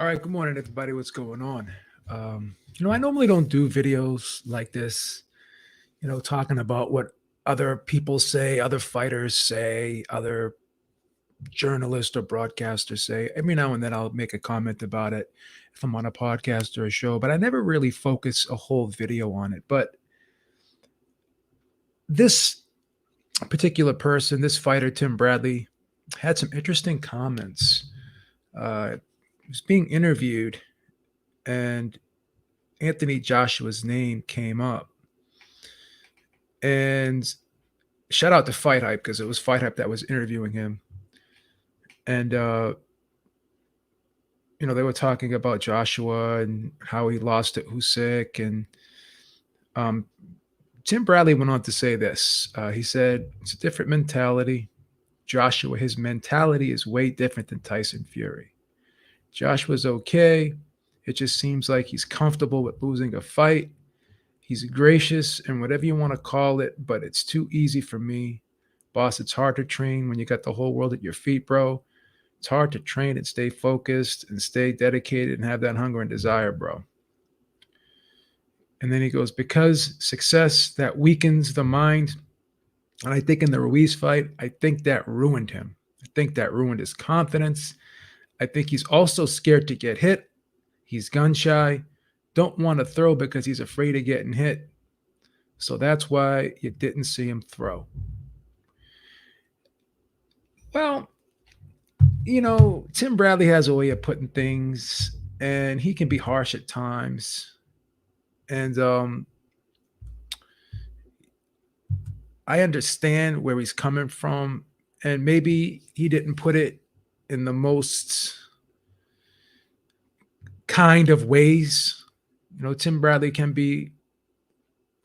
All right, good morning, everybody. What's going on? I normally don't do videos like this, talking about what other people say, other fighters say, other journalists or broadcasters say. Every now and then I'll make a comment about it if I'm on a podcast or a show, but I never really focus a whole video on it. But this particular person, this fighter, Tim Bradley, had some interesting comments. He was being interviewed, and Anthony Joshua's name came up. And shout out to Fight Hype because it was Fight Hype that was interviewing him. And they were talking about Joshua and how he lost to Usyk. And um, Tim Bradley went on to say this. He said, it's a different mentality. Joshua, his mentality is way different than Tyson Fury. Joshua's okay. It just seems like he's comfortable with losing a fight. He's gracious and whatever you want to call it, but it's too easy for me. Boss, it's hard to train when you got the whole world at your feet, bro. It's hard to train and stay focused and stay dedicated and have that hunger and desire, bro. And then he goes, because success, that weakens the mind. And I think in the Ruiz fight, I think that ruined him. I think that ruined his confidence. I think he's also scared to get hit. He's gun shy. Don't want to throw because he's afraid of getting hit. So that's why you didn't see him throw. Well, Tim Bradley has a way of putting things, and he can be harsh at times. And I understand where he's coming from, and maybe he didn't put it in the most kind of ways. Tim Bradley can be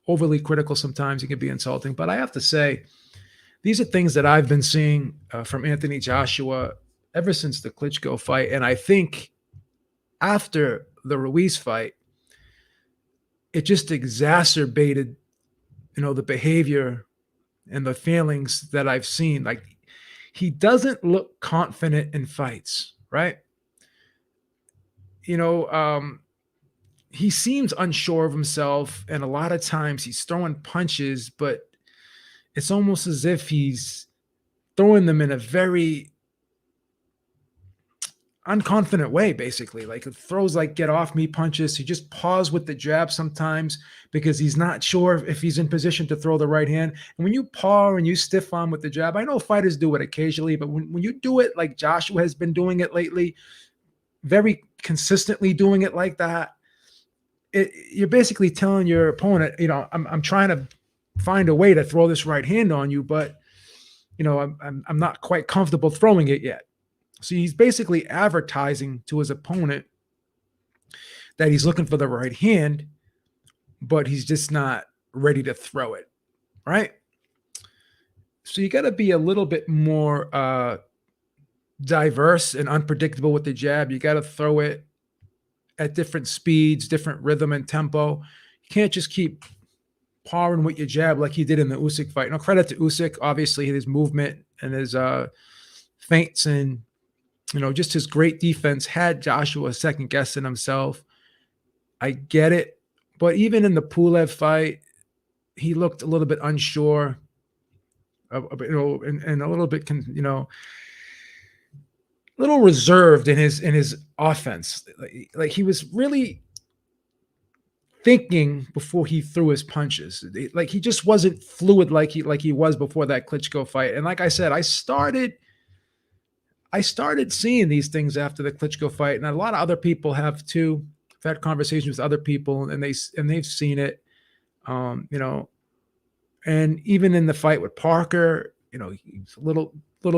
overly critical sometimes. He can be insulting. But I have to say, these are things that I've been seeing from Anthony Joshua ever since the Klitschko fight. And I think after the Ruiz fight, it just exacerbated, the behavior and the feelings that I've seen. Like, he doesn't look confident in fights, right? He seems unsure of himself, and a lot of times he's throwing punches, but it's almost as if he's throwing them in a very unconfident way, basically. Like, it throws like get off me punches. He just paused with the jab sometimes because he's not sure if he's in position to throw the right hand. And when you paw and you stiff arm with the jab, I know fighters do it occasionally, but when you do it like Joshua has been doing it lately, very consistently doing it like that, you're basically telling your opponent, I'm trying to find a way to throw this right hand on you, but I'm not quite comfortable throwing it yet. So he's basically advertising to his opponent that he's looking for the right hand, but he's just not ready to throw it, right? So you got to be a little bit more diverse and unpredictable with the jab. You got to throw it at different speeds, different rhythm and tempo. You can't just keep pawing with your jab like he did in the Usyk fight. No, credit to Usyk, obviously, his movement and his feints and, just his great defense had Joshua second guessing himself. I get it. But even in the Pulev fight, he looked a little bit unsure, and a little bit, a little reserved in his offense. Like he was really thinking before he threw his punches. Like, he just wasn't fluid like he was before that Klitschko fight. And like I said, I started seeing these things after the Klitschko fight, and a lot of other people have too. I've had conversations with other people, and they've seen it. And even in the fight with Parker, he's a little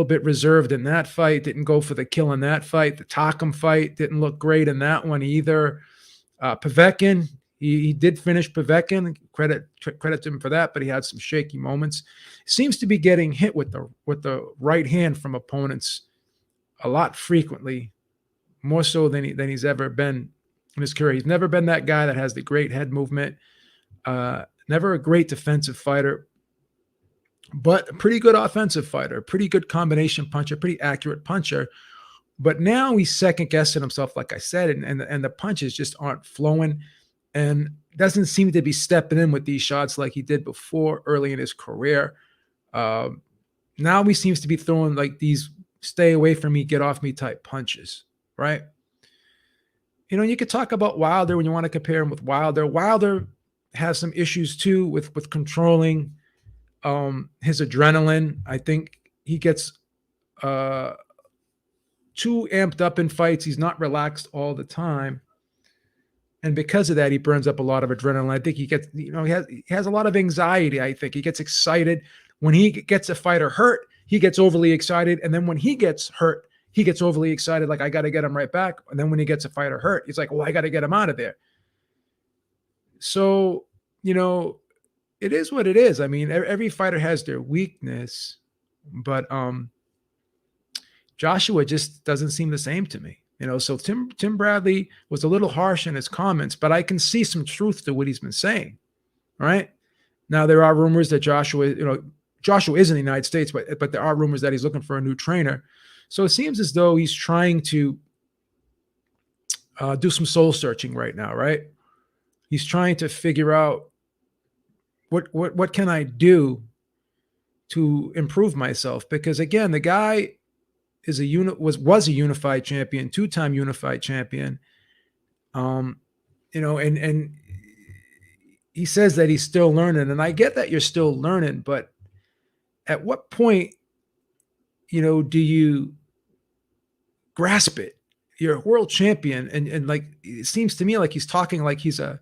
bit reserved in that fight. Didn't go for the kill in that fight. The Takam fight didn't look great in that one either. Povetkin, he did finish Povetkin. Credit to him for that, but he had some shaky moments. He seems to be getting hit with the right hand from opponents a lot frequently, more so than he's ever been in his career. He's never been that guy that has the great head movement. Never a great defensive fighter, but a pretty good offensive fighter, a pretty good combination puncher, pretty accurate puncher But now he's second guessing himself, like I said, and the punches just aren't flowing, and doesn't seem to be stepping in with these shots like he did before early in his career. Um, Now he seems to be throwing like these stay away from me, get off me type punches, right? You could talk about Wilder when you want to compare him with Wilder. Wilder has some issues too with controlling his adrenaline. I think he gets uh too amped up in fights. He's not relaxed all the time. And because of that, he burns up a lot of adrenaline. I think he gets, he has a lot of anxiety. I think he gets excited when he gets a fighter hurt. He gets overly excited, and then when he gets hurt, he gets overly excited. Like, I got to get him right back. And then when he gets a fighter hurt, he's like, well, I got to get him out of there. So, it is what it is. I mean, every fighter has their weakness, but Joshua just doesn't seem the same to me. So Tim Bradley was a little harsh in his comments, but I can see some truth to what he's been saying. Right now, there are rumors that Joshua is in the United States, but there are rumors that he's looking for a new trainer. So it seems as though he's trying to do some soul searching right now. Right, he's trying to figure out what can I do to improve myself, because again, the guy is was a unified champion, two-time unified champion. And he says that he's still learning, and I get that you're still learning, but at what point, do you grasp it? You're a world champion, and like, it seems to me like he's talking like he's a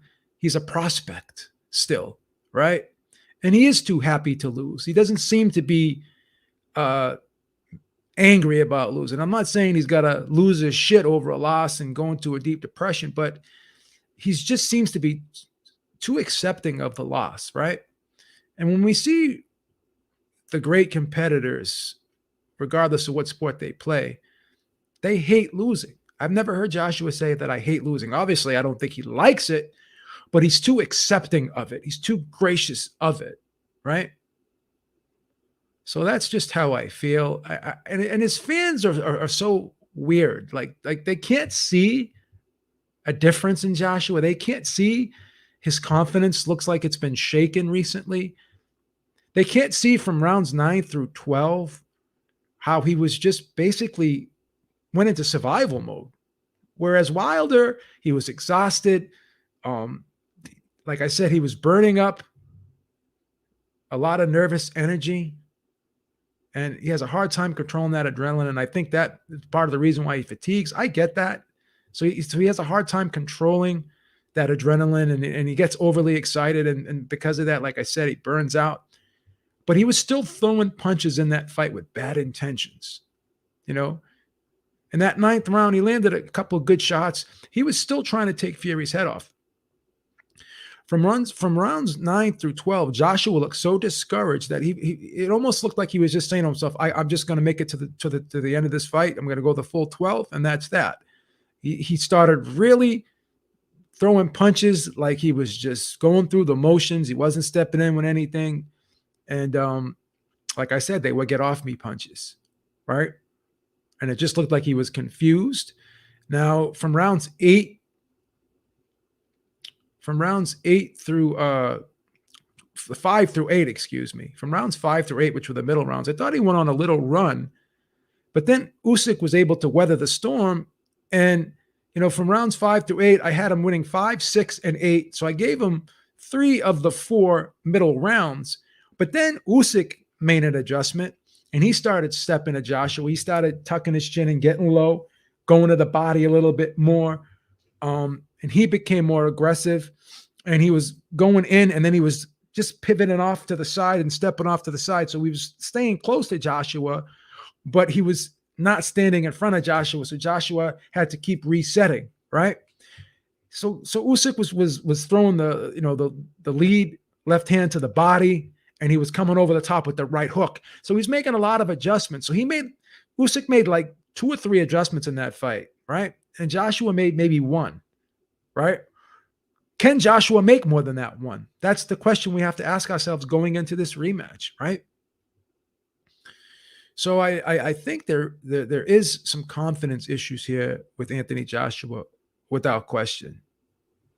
prospect still, right? And he is too happy to lose. He doesn't seem to be angry about losing. I'm not saying he's got to lose his shit over a loss and go into a deep depression, but he just seems to be too accepting of the loss, right? And when we see the great competitors, regardless of what sport they play, they hate losing. I've never heard Joshua say that I hate losing. Obviously, I don't think he likes it, but he's too accepting of it. He's too gracious of it, right? So that's just how I feel. And his fans are so weird. Like they can't see a difference in Joshua. They can't see his confidence looks like it's been shaken recently. They can't see from rounds 9 through 12 how he was just basically went into survival mode. Whereas Wilder, he was exhausted. Like I said, he was burning up a lot of nervous energy. And he has a hard time controlling that adrenaline. And I think that is part of the reason why he fatigues. I get that. So he has a hard time controlling that adrenaline, and he gets overly excited. And because of that, like I said, he burns out. But he was still throwing punches in that fight with bad intentions. In that 9th round, he landed a couple of good shots. He was still trying to take Fury's head off. From rounds 9 through 12, Joshua looked so discouraged that it almost looked like he was just saying to himself, I'm just going to make it to the end of this fight. I'm going to go the full 12, and that's that. He started really throwing punches like he was just going through the motions. He wasn't stepping in with anything. And like I said, they would get off me punches, right? And it just looked like he was confused. Now, from rounds 8 through 5 through 8, excuse me, from rounds 5 through 8, which were the middle rounds, I thought he went on a little run, but then Usyk was able to weather the storm. And, from rounds 5 through 8, I had him winning 5, 6, and 8. So I gave him 3 of the 4 middle rounds, but then Usyk made an adjustment, and he started stepping to Joshua. He started tucking his chin and getting low, going to the body a little bit more. And he became more aggressive, and he was going in, and then he was just pivoting off to the side and stepping off to the side. So he was staying close to Joshua, but he was not standing in front of Joshua. So Joshua had to keep resetting, right? So Usyk was throwing the lead left hand to the body, and he was coming over the top with the right hook. So he's making a lot of adjustments. So Usyk made like 2 or 3 adjustments in that fight, right? And Joshua made maybe 1. Right? Can Joshua make more than that 1? That's the question we have to ask ourselves going into this rematch, right? So I think there is some confidence issues here with Anthony Joshua, without question.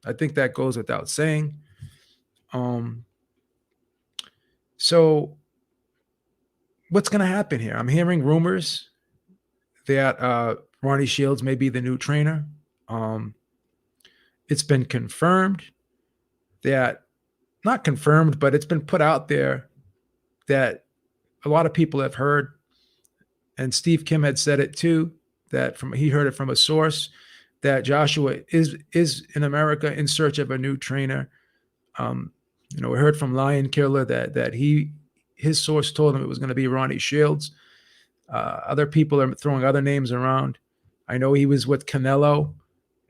I think that goes without saying. Um, so what's going to happen here? I'm hearing rumors that Ronnie Shields may be the new trainer. Um, it's been confirmed that, not confirmed, but it's been put out there that a lot of people have heard, and Steve Kim had said it too, that he heard it from a source, that Joshua is in America in search of a new trainer. We heard from Lion Killer that his source told him it was going to be Ronnie Shields. Other people are throwing other names around. I know he was with Canelo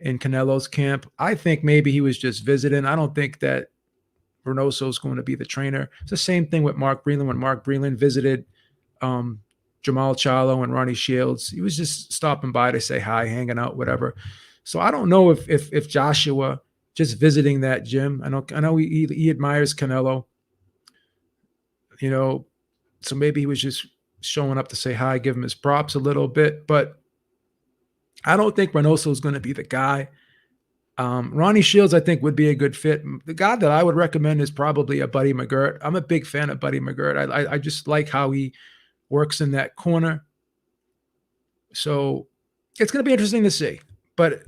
in Canelo's camp. I think maybe he was just visiting. I don't think that Reynoso is going to be the trainer. It's the same thing with Mark Breland. When Mark Breland visited Jamal Charlo and Ronnie Shields, he was just stopping by to say hi, hanging out, whatever. So I don't know if Joshua just visiting that gym. I know he admires Canelo, so maybe he was just showing up to say hi, give him his props a little bit. But I don't think Reynoso is going to be the guy. Ronnie Shields, I think, would be a good fit. The guy that I would recommend is probably a Buddy McGirt. I'm a big fan of Buddy McGirt. I just like how he works in that corner. So it's going to be interesting to see. But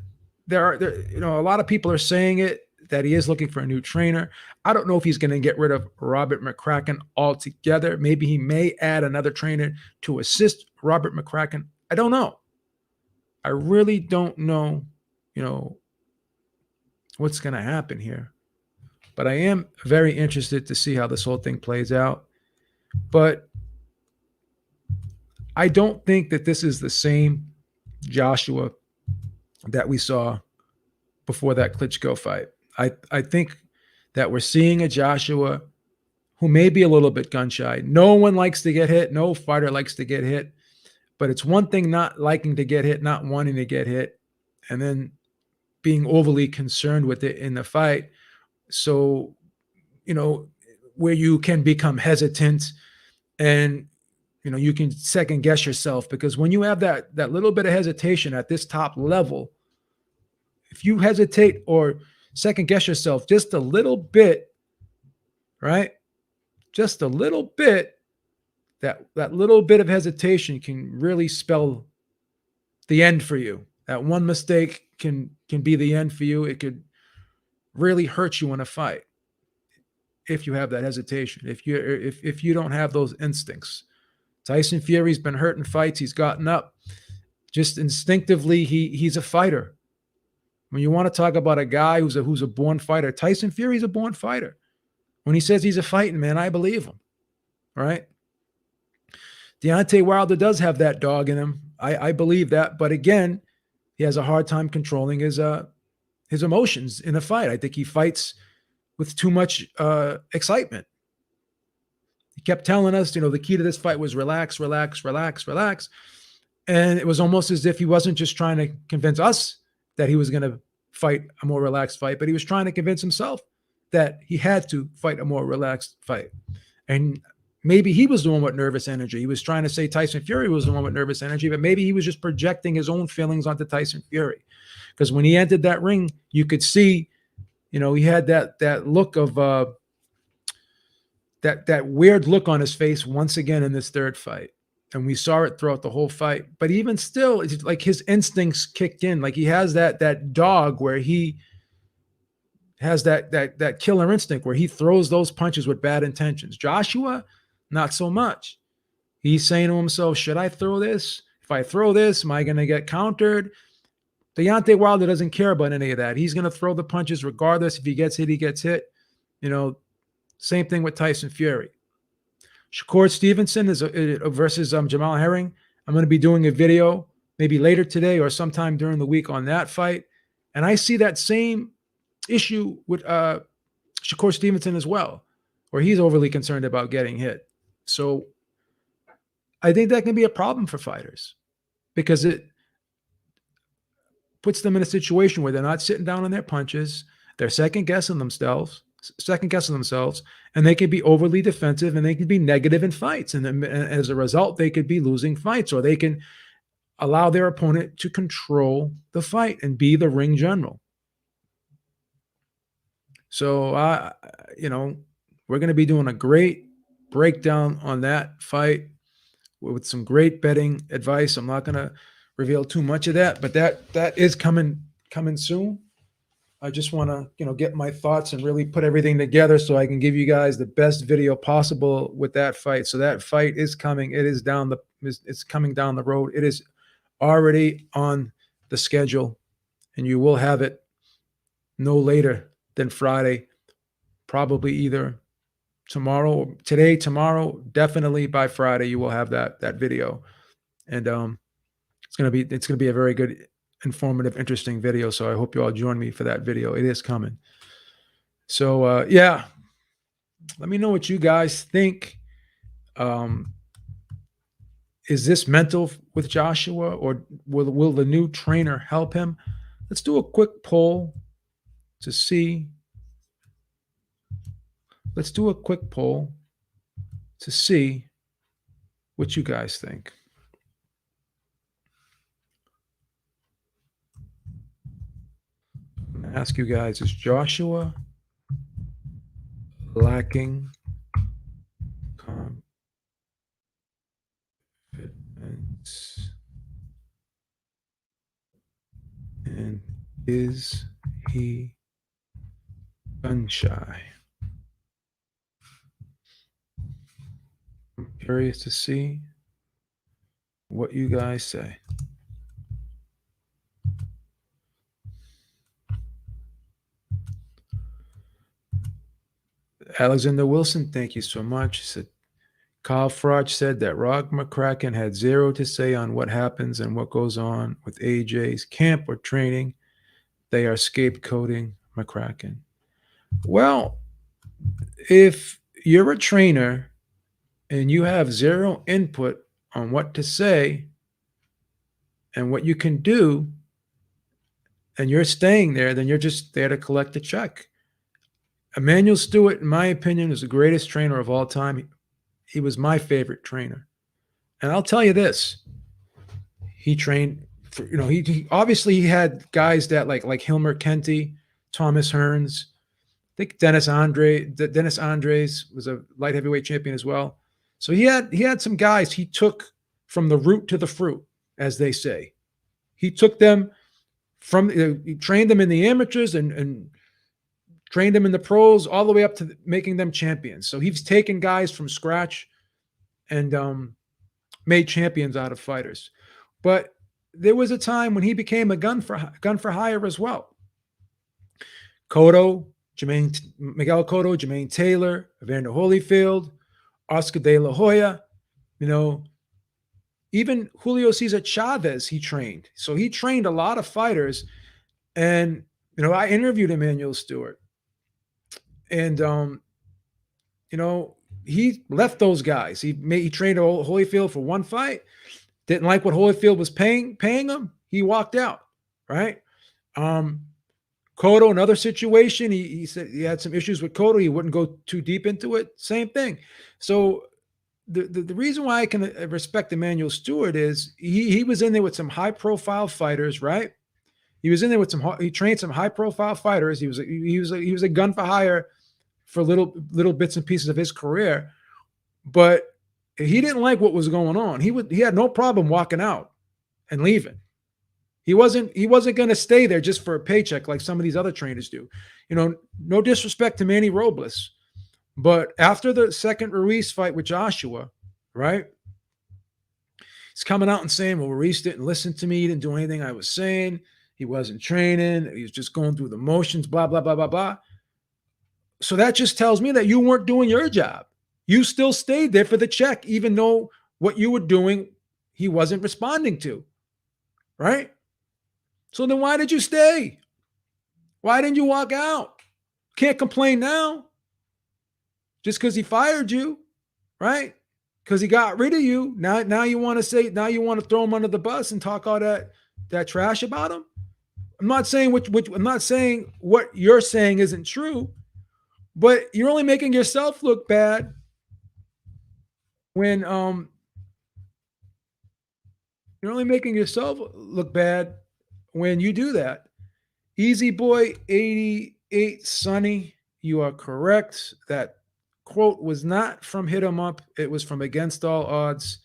a lot of people are saying it, that he is looking for a new trainer. I don't know if he's going to get rid of Robert McCracken altogether. Maybe he may add another trainer to assist Robert McCracken. I don't know. I really don't know, what's going to happen here. But I am very interested to see how this whole thing plays out. But I don't think that this is the same Joshua that we saw before that Klitschko fight. I think that we're seeing a Joshua who may be a little bit gun shy. No one likes to get hit. No fighter likes to get hit. But it's one thing not liking to get hit, not wanting to get hit, and then being overly concerned with it in the fight. So, where you can become hesitant and, you can second guess yourself, because when you have that little bit of hesitation at this top level, if you hesitate or second guess yourself just a little bit, right? Just a little bit, that little bit of hesitation can really spell the end for you. That one mistake can be the end for you. It could really hurt you in a fight if you have that hesitation, if you don't have those instincts. Tyson Fury's been hurt in fights. He's gotten up. Just instinctively, he's a fighter. When you want to talk about a guy who's a born fighter, Tyson Fury's a born fighter. When he says he's a fighting man, I believe him. All right? Deontay Wilder does have that dog in him. I believe that. But again, he has a hard time controlling his emotions in a fight. I think he fights with too much excitement. He kept telling us, the key to this fight was relax, relax, relax, relax. And it was almost as if he wasn't just trying to convince us that he was going to fight a more relaxed fight, but he was trying to convince himself that he had to fight a more relaxed fight. And maybe he was the one with nervous energy. He was trying to say Tyson Fury was the one with nervous energy, but maybe he was just projecting his own feelings onto Tyson Fury. Because when he entered that ring, you could see, he had that look of that weird look on his face once again in this third fight. And we saw it throughout the whole fight. But even still, it's like his instincts kicked in. Like he has that dog where he has that killer instinct where he throws those punches with bad intentions. Joshua, not so much. He's saying to himself, should I throw this? If I throw this, am I going to get countered? Deontay Wilder doesn't care about any of that. He's going to throw the punches regardless. If he gets hit, he gets hit. Same thing with Tyson Fury. Shakur Stevenson is versus Jamal Herring. I'm going to be doing a video maybe later today or sometime during the week on that fight. And I see that same issue with Shakur Stevenson as well, where he's overly concerned about getting hit. So I think that can be a problem for fighters because it puts them in a situation where they're not sitting down on their punches. They're second guessing themselves. second guessing themselves, and they can be overly defensive and they can be negative in fights. And then as a result, they could be losing fights, or they can allow their opponent to control the fight and be the ring general. So, we're going to be doing a great breakdown on that fight with some great betting advice. I'm not going to reveal too much of that, but that is coming soon. I just want to, get my thoughts and really put everything together so I can give you guys the best video possible with that fight. So that fight is coming. It's coming down the road. It is already on the schedule, and you will have it no later than Friday, probably either today, tomorrow, definitely by Friday, you will have that video. And it's gonna be a very good, informative, interesting video. So I hope you all join me for that video. It is coming. So yeah, let me know what you guys think. Is this mental with Joshua, or will the new trainer help him? Let's do a quick poll to see. Let's do a quick poll to see what you guys think. I'm going to ask you guys, is Joshua lacking confidence? And is he gun shy? I'm curious to see what you guys say. Alexander Wilson, thank you so much. He said, Kyle Froch said that Rob McCracken had zero to say on what happens and what goes on with AJ's camp or training. They are scapegoating McCracken. Well, if you're a trainer and you have zero input on what to say and what you can do, and you're staying there, then you're just there to collect a check. Emanuel Stewart, in my opinion, is the greatest trainer of all time. He was my favorite trainer. And I'll tell you this. He trained for, he obviously he had guys that like Hilmer Kenty, Thomas Hearns. I think Dennis Andres was a light heavyweight champion as well. So he had some guys he took from the root to the fruit, as they say. He took them he trained them in the amateurs and trained them in the pros all the way up to making them champions. So he's taken guys from scratch and made champions out of fighters. But there was a time when he became a gun for hire as well. Miguel Cotto, Jermaine Taylor, Evander Holyfield, Oscar De La Hoya, even Julio Cesar Chavez he trained. So he trained a lot of fighters. And, I interviewed Emanuel Stewart. And, he left those guys. He trained Holyfield for one fight. Didn't like what Holyfield was paying him. He walked out, right? Cotto, another situation. He said he had some issues with Cotto. He wouldn't go too deep into it. Same thing. So the reason why I can respect Emanuel Stewart is he was in there with some high profile fighters, right? He was in there with he trained some high profile fighters. He was a gun for hire for little bits and pieces of his career, but he didn't like what was going on. He had no problem walking out and leaving. He wasn't going to stay there just for a paycheck like some of these other trainers do. No disrespect to Manny Robles, but after the second Ruiz fight with Joshua, right? He's coming out and saying, well, Ruiz didn't listen to me. He didn't do anything I was saying. He wasn't training. He was just going through the motions, blah, blah, blah, blah, blah. So that just tells me that you weren't doing your job. You still stayed there for the check, even though what you were doing, he wasn't responding to, right? So then why did you stay? Why didn't you walk out? Can't complain now. Just because he fired you, right? Because he got rid of you. Now you want to throw him under the bus and talk all that trash about him. I'm not saying I'm not saying what you're saying isn't true, But you're only making yourself look bad when you're only making yourself look bad when you do that. Easy Boy 88 Sunny, you are correct. That quote was not from Hit 'em Up, it was from Against All Odds.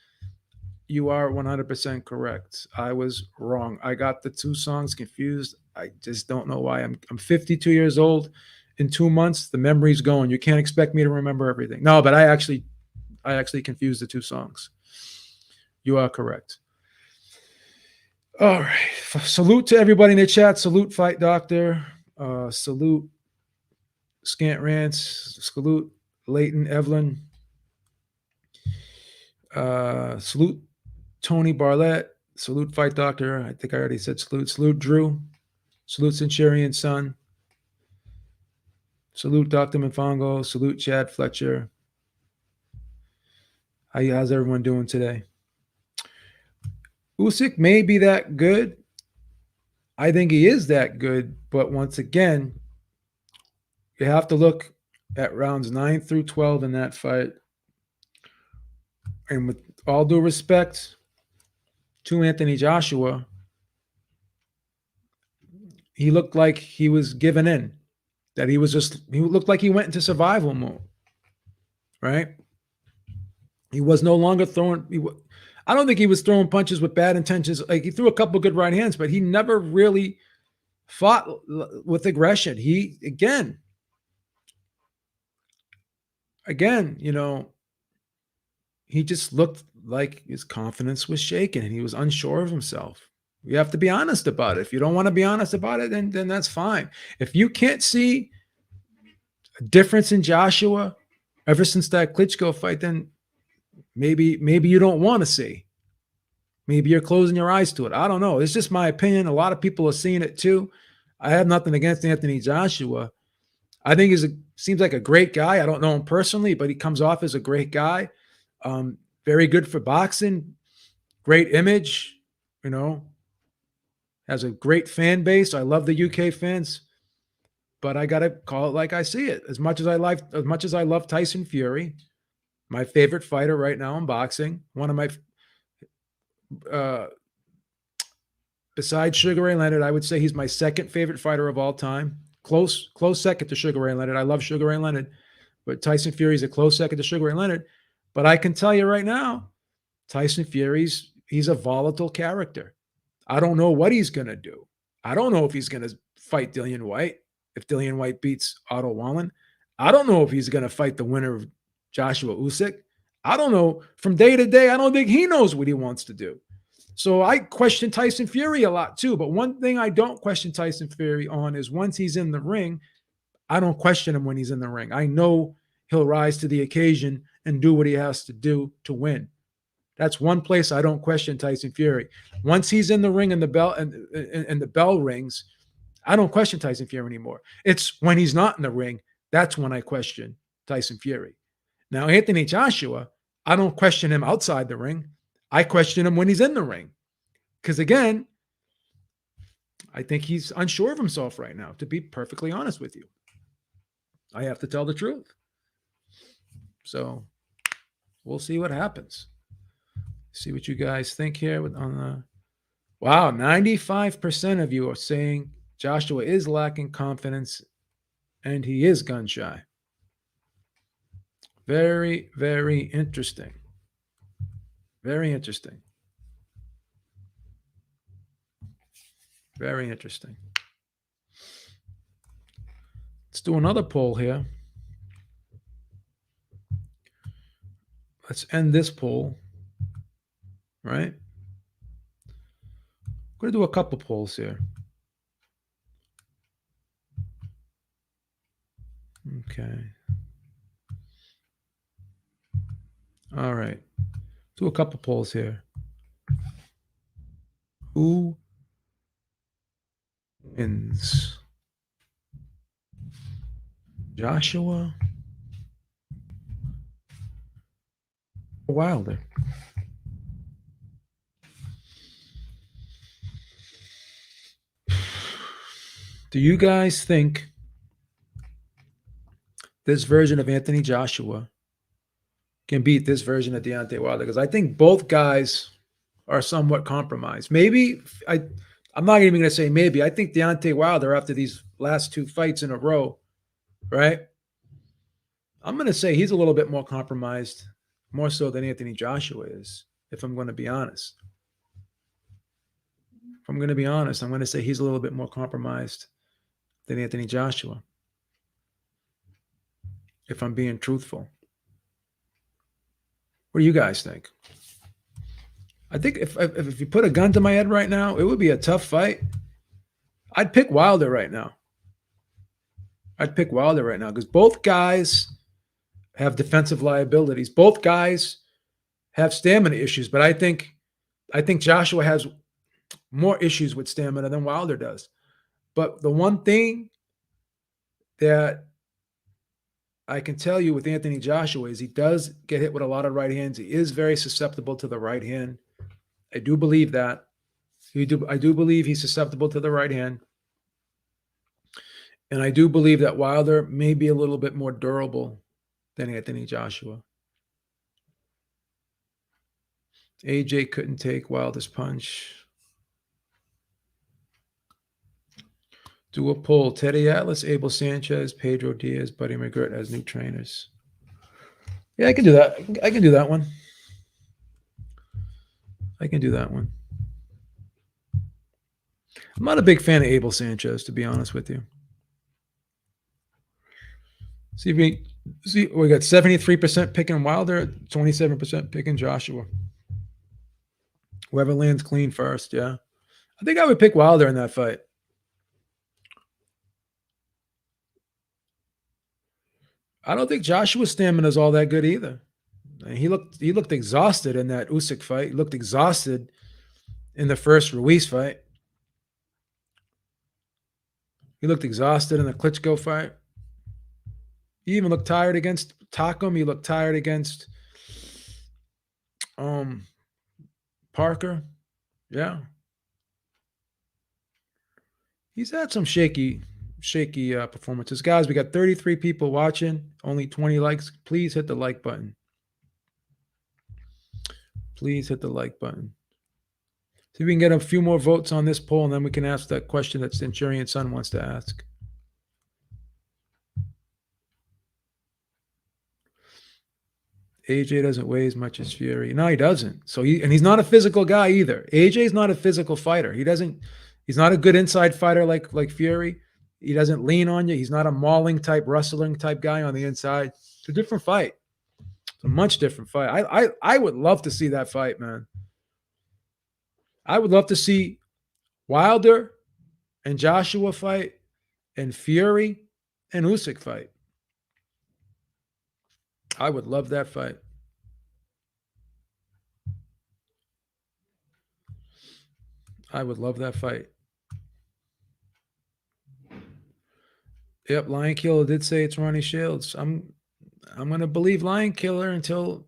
You are 100% correct. I was wrong. I got the two songs confused. I just don't know why. I'm 52 years old. In 2 months, the memory's going. You can't expect me to remember everything. No, but I actually confused the two songs. You are correct. All right. Salute to everybody in the chat. Salute Fight Doctor. Salute Scant Rants. Salute Leighton Evelyn. Salute Tony Barlett. Salute Fight Doctor. I think I already said salute. Salute Drew. Salute Centurion Son. Salute Dr. Mfongo. Salute Chad Fletcher. How's everyone doing today? Usyk may be that good. I think he is that good, but once again, you have to look at rounds 9 through 12 in that fight. And with all due respect to Anthony Joshua, he looked like he was giving in. That he looked like he went into survival mode, right? He was no longer throwing. I don't think he was throwing punches with bad intentions. Like, he threw a couple good right hands, but he never really fought with aggression. He again, he just looked like his confidence was shaken and he was unsure of himself. You have to be honest about it. If you don't want to be honest about it, then that's fine. If you can't see a difference in Joshua ever since that Klitschko fight, then maybe you don't want to see. Maybe you're closing your eyes to it. I don't know. It's just my opinion. A lot of people are seeing it too. I have nothing against Anthony Joshua. I think seems like a great guy. I don't know him personally, but he comes off as a great guy. Very good for boxing. Great image. Has a great fan base. I love the UK fans, but I gotta call it like I see it. As much as I love Tyson Fury, my favorite fighter right now in boxing, one of my besides Sugar Ray Leonard, I would say he's my second favorite fighter of all time. Close second to Sugar Ray Leonard. I love Sugar Ray Leonard, but Tyson Fury is a close second to Sugar Ray Leonard. But I can tell you right now, Tyson Fury's he's a volatile character. I don't know what he's going to do. I don't know if he's going to fight Dillian White, if Dillian White beats Otto Wallin. I don't know if he's going to fight the winner of Joshua Usyk. I don't know. From day to day, I don't think he knows what he wants to do. So I question Tyson Fury a lot too. But one thing I don't question Tyson Fury on is once he's in the ring, I don't question him when he's in the ring. I know he'll rise to the occasion and do what he has to do to win. That's one place I don't question Tyson Fury. Once he's in the ring and the bell rings, I don't question Tyson Fury anymore. It's when he's not in the ring, that's when I question Tyson Fury. Now, Anthony Joshua, I don't question him outside the ring. I question him when he's in the ring. Because again, I think he's unsure of himself right now, to be perfectly honest with you. I have to tell the truth. So we'll see what happens. See what you guys think here on the. Wow, 95% of you are saying Joshua is lacking confidence and he is gun shy. Very, very interesting. Very interesting. Very interesting. Let's do another poll here. Let's end this poll. Right? I'm going to do a couple polls here. Okay. All right. Do a couple polls here. Who wins? Joshua or Wilder? Do you guys think this version of Anthony Joshua can beat this version of Deontay Wilder, because I think both guys are somewhat compromised. Maybe I'm not even going to say maybe. I think Deontay Wilder, after these last two fights in a row, right? I'm going to say he's a little bit more compromised, more so than Anthony Joshua is, if I'm going to be honest. If I'm going to be honest, I'm going to say he's a little bit more compromised than Anthony Joshua, if I'm being truthful. What do you guys think? I think if you put a gun to my head right now, it would be a tough fight. I'd pick Wilder right now. Because both guys have defensive liabilities. Both guys have stamina issues, but I think Joshua has more issues with stamina than Wilder does. But the one thing that I can tell you with Anthony Joshua is he does get hit with a lot of right hands. He is very susceptible to the right hand. I do believe that. I do believe he's susceptible to the right hand. And I do believe that Wilder may be a little bit more durable than Anthony Joshua. AJ couldn't take Wilder's punch. Do a poll. Teddy Atlas, Abel Sanchez, Pedro Diaz, Buddy McGirt as new trainers. Yeah, I can do that. I can do that one. I'm not a big fan of Abel Sanchez, to be honest with you. We got 73% picking Wilder, 27% picking Joshua. Whoever lands clean first, yeah. I think I would pick Wilder in that fight. I don't think Joshua's stamina is all that good either. He looked exhausted in that Usyk fight. He looked exhausted in the first Ruiz fight. He looked exhausted in the Klitschko fight. He even looked tired against Takam. He looked tired against Parker. Yeah. He's had some shaky performances. Guys, we got 33 people watching, only 20 likes. Please hit the like button. Please hit the like button. See if we can get a few more votes on this poll, and then we can ask that question that Centurion Son wants to ask. AJ doesn't weigh as much as Fury. No, he doesn't. And he's not a physical guy either. AJ's not a physical fighter. He's not a good inside fighter like Fury. He doesn't lean on you. He's not a mauling type, wrestling type guy on the inside. It's a different fight. It's a much different fight. I would love to see that fight, man. I would love to see Wilder and Joshua fight and Fury and Usyk fight. I would love that fight. I would love that fight. Yep, Lion Killer did say it's Ronnie Shields. I'm gonna believe Lion Killer until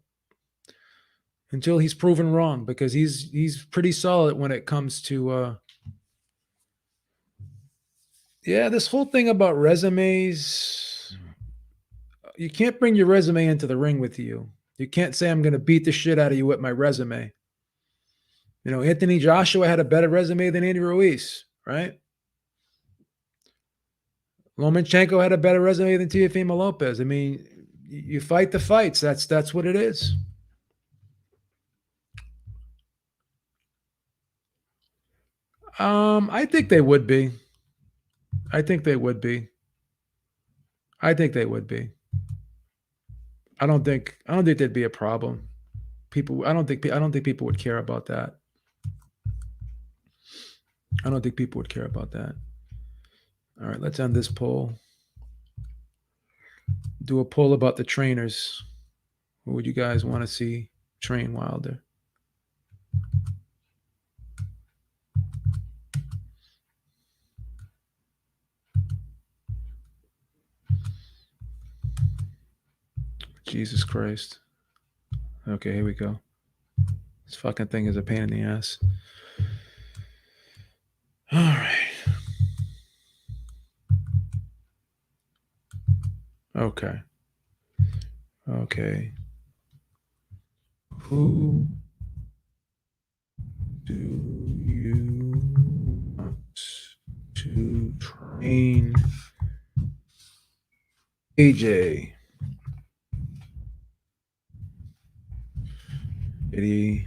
he's proven wrong, because he's pretty solid when it comes to this whole thing about resumes. You can't bring your resume into the ring with you. You can't say I'm gonna beat the shit out of you with my resume. You know, Anthony Joshua had a better resume than Andy Ruiz, right? Lomachenko had a better resume than Teofimo Lopez. I mean, you fight the fights. That's what it is. I think they would be. I think they would be. I don't think there'd be a problem. I don't think people would care about that. All right, let's end this poll. Do a poll about the trainers. Who would you guys want to see train Wilder? Jesus Christ. Okay, here we go. This fucking thing is a pain in the ass. All right. Okay. Okay. Who do you want to train AJ? Eddie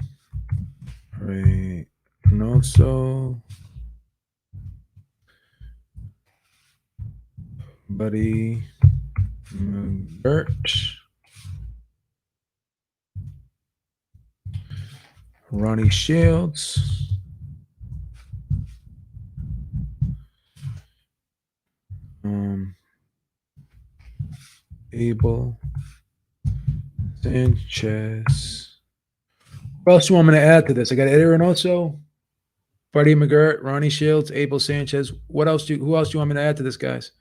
Reynoso, Buddy McGirt, Ronnie Shields, Abel Sanchez. What else do you want me to add to this? I got Eddie Reynoso, Buddy McGirt, Ronnie Shields, Abel Sanchez. Who else do you want me to add to this, guys?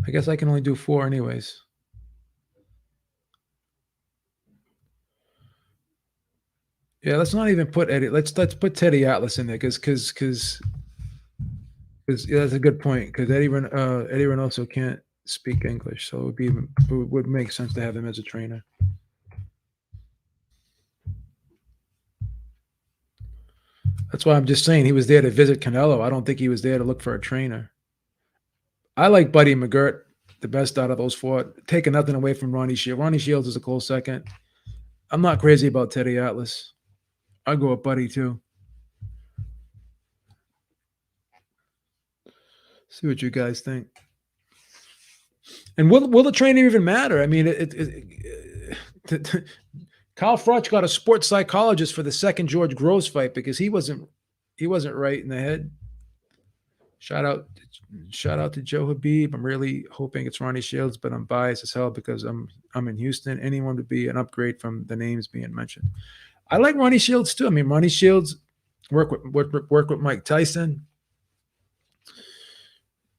I guess I can only do 4 anyways. Yeah, let's not even put Eddie. Let's put Teddy Atlas in there because yeah, that's a good point. Because Eddie Reynoso can't speak English, so it would make sense to have him as a trainer. That's why I'm just saying he was there to visit Canelo. I don't think he was there to look for a trainer. I like Buddy McGirt the best out of those 4. Taking nothing away from Ronnie Shields. Ronnie Shields is a close second. I'm not crazy about Teddy Atlas. I'll go with Buddy too. See what you guys think. And will the trainer even matter? I mean, Kyle Froch got a sports psychologist for the second George Groves fight because he wasn't right in the head. Shout out to Joe Habib. I'm really hoping it's Ronnie Shields, but I'm biased as hell because I'm in Houston. Anyone would be an upgrade from the names being mentioned. I like Ronnie Shields too. I mean, Ronnie Shields work with Mike Tyson.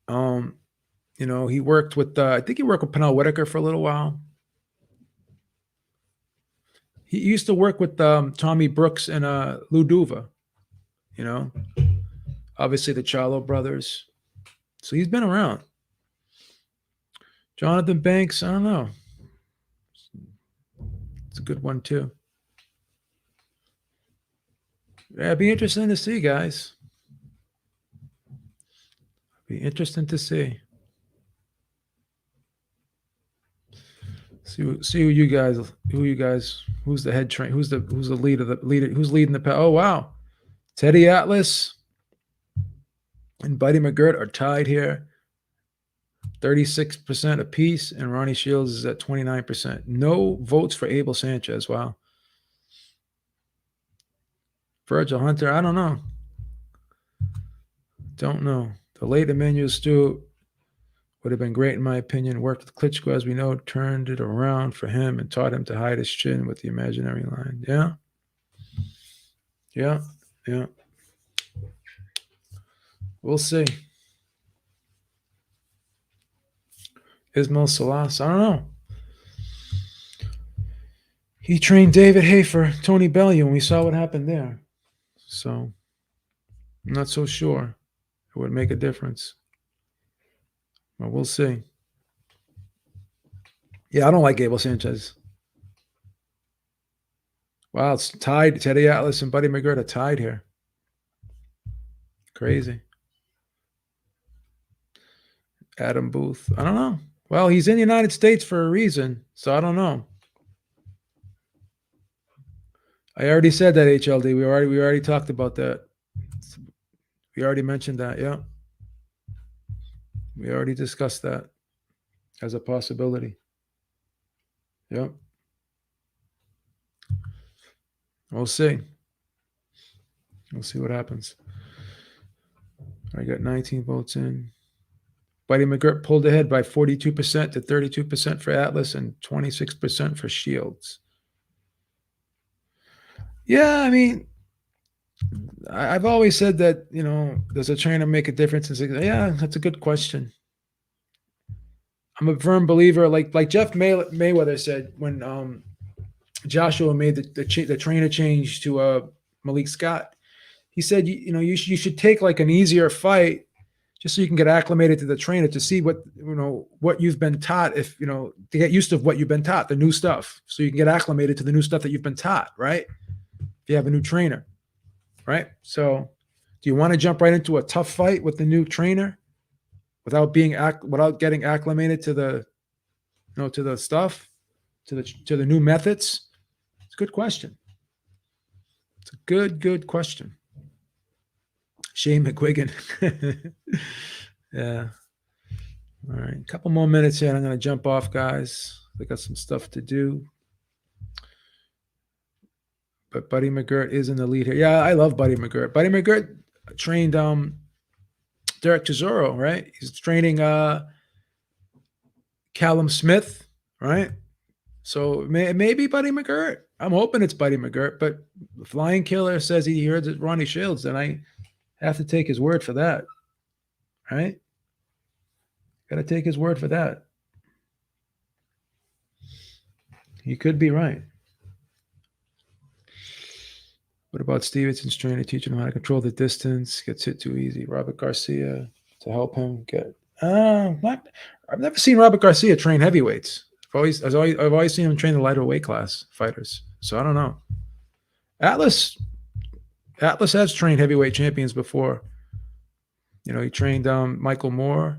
He worked with I think he worked with Pernell Whitaker for a little while. He used to work with Tommy Brooks and Lou Duva. Obviously the Charlo brothers. So he's been around. Jonathan Banks, I don't know. It's a good one too. Yeah, it'd be interesting to see, guys. Be interesting to see. See who you guys, who's the head train, who's the leader, who's leading the pack. Oh wow, Teddy Atlas and Buddy McGirt are tied here, 36% apiece, and Ronnie Shields is at 29%. No votes for Abel Sanchez. Wow. Virgil Hunter, I don't know. The late Emmanuel Stewart would have been great in my opinion. Worked with Klitschko, as we know, turned it around for him and taught him to hide his chin with the imaginary line. Yeah. We'll see. Ismail Salas, I don't know. He trained David Hafer, Tony Bellew, and we saw what happened there. So I'm not so sure it would make a difference. But we'll see. Yeah, I don't like Abel Sanchez. Wow, it's tied. Teddy Atlas and Buddy McGirt are tied here. Crazy. Adam Booth. I don't know. Well, he's in the United States for a reason, so I don't know. I already said that, HLD. We already talked about that. We already mentioned that, yeah. We already discussed that as a possibility. Yep. We'll see. We'll see what happens. I got 19 votes in. Buddy McGirt pulled ahead by 42% to 32% for Atlas and 26% for Shields. Yeah, I mean, I've always said that, does a trainer make a difference? Yeah, that's a good question. I'm a firm believer, like Jeff Mayweather said when Joshua made the trainer change to Malik Scott. He said, you should take like an easier fight just so you can get acclimated to the trainer to see what you've been taught, if to get used to what you've been taught, the new stuff, so you can get acclimated to the new stuff that you've been taught, right? If you have a new trainer, right? So do you want to jump right into a tough fight with the new trainer without getting acclimated to the stuff, to the new methods? It's a good question. It's a good question. Shane McQuiggan. Yeah. All right. A couple more minutes here and I'm going to jump off, guys. I got some stuff to do. But Buddy McGirt is in the lead here. Yeah, I love Buddy McGirt. Buddy McGirt trained Derek Chisora, right? He's training Callum Smith, right? So maybe Buddy McGirt. I'm hoping it's Buddy McGirt, but Flying Killer says he heard it Ronnie Shields, then I have to take his word for that, right? Got to take his word for that. He could be right. What about Stevenson's trainer teaching him how to control the distance? Gets hit too easy. Robert Garcia to help him get. I've never seen Robert Garcia train heavyweights. I've always seen him train the lighter weight class fighters. So I don't know. Atlas has trained heavyweight champions before. He trained Michael Moore,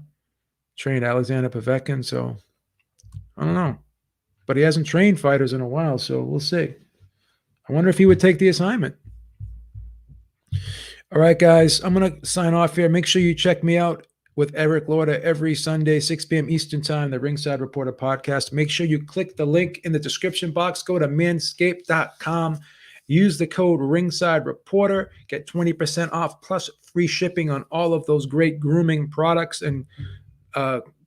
trained Alexander Povetkin. So I don't know, but he hasn't trained fighters in a while. So we'll see. I wonder if he would take the assignment. All right, guys, I'm going to sign off here. Make sure you check me out with Eric Lauder every Sunday, 6 p.m. Eastern Time, the Ringside Reporter podcast. Make sure you click the link in the description box. Go to manscaped.com. Use the code Ringside Reporter. Get 20% off plus free shipping on all of those great grooming products and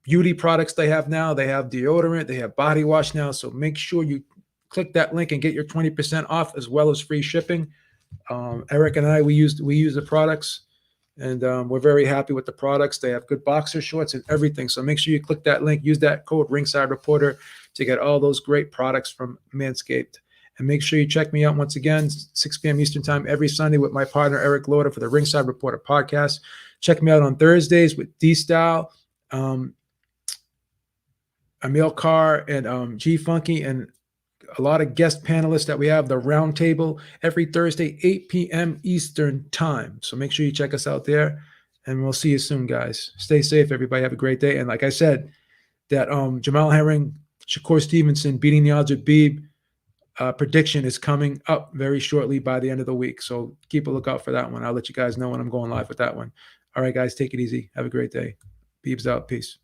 beauty products they have now. They have deodorant. They have body wash now. So make sure you click that link and get your 20% off as well as free shipping. Eric and I, we use the products, and we're very happy with the products. They have good boxer shorts and everything. So make sure you click that link. Use that code Ringside Reporter to get all those great products from Manscaped. And make sure you check me out once again, 6 p.m. Eastern Time every Sunday with my partner, Eric Lauder, for the Ringside Reporter podcast. Check me out on Thursdays with D-Style, Emil Carr, and G Funky, and a lot of guest panelists that we have, the round table, every Thursday, 8 p.m. Eastern Time. So make sure you check us out there, and we'll see you soon, guys. Stay safe, everybody. Have a great day. And like I said, that Jamal Herring, Shakur Stevenson beating the odds with Beeb prediction is coming up very shortly by the end of the week. So keep a lookout for that one. I'll let you guys know when I'm going live with that one. All right, guys, take it easy. Have a great day. Beeb's out. Peace.